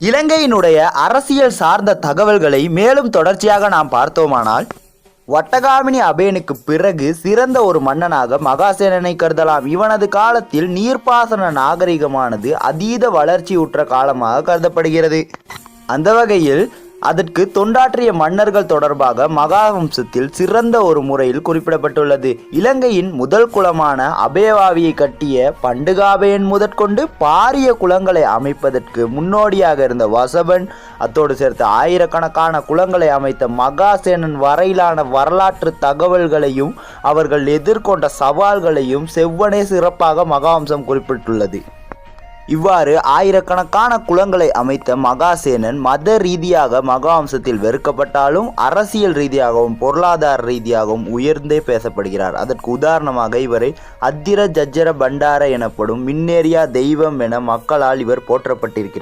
இலங்கையினுடைய அரசியல் சார்ந்த தகவல்களை மேலும் தொடர்ச்சியாக நாம் பார்த்தோமானால், வட்டகாமினி அபேனுக்கு பிறகு சிறந்த ஒரு மன்னனாக மகாசேனனை கருதலாம். இவனது காலத்தில் நீர்ப்பாசன நாகரிகமானது அதீத வளர்ச்சியுற்ற காலமாக கருதப்படுகிறது. அந்த வகையில் அதற்கு தொண்டாற்றிய மன்னர்கள் தொடர்பாக மகாவம்சத்தில் சிறந்த ஒரு முறையில் குறிப்பிடப்பட்டுள்ளது. இலங்கையின் முதல் குலமான அபேவாவியை கட்டிய பண்டுகாபேன் முதற்கொண்டு பாரிய குளங்களை அமைப்பதற்கு முன்னோடியாக இருந்த வசபன், அத்தோடு சேர்த்து ஆயிரக்கணக்கான குளங்களை அமைத்த மகாசேனன் வரையிலான வரலாற்று தகவல்களையும் அவர்கள் எதிர்கொண்ட சவால்களையும் செவ்வனே சிறப்பாக மகாவம்சம் குறிப்பிட்டுள்ளது. இவ்வாறு ஆயிரக்கணக்கான குளங்களை அமைத்த மகாசேனன் மத ரீதியாக மகாவம்சத்தில் வெறுக்கப்பட்டாலும் அரசியல் ரீதியாகவும் பொருளாதார ரீதியாகவும் உயர்ந்தே பேசப்படுகிறார். அதற்கு உதாரணமாக இவரை அத்திர ஜஜ்ஜர பண்டார எனப்படும் மின்னேறியா தெய்வம் என மக்களால் இவர் போற்றப்பட்டிருக்கிறார்.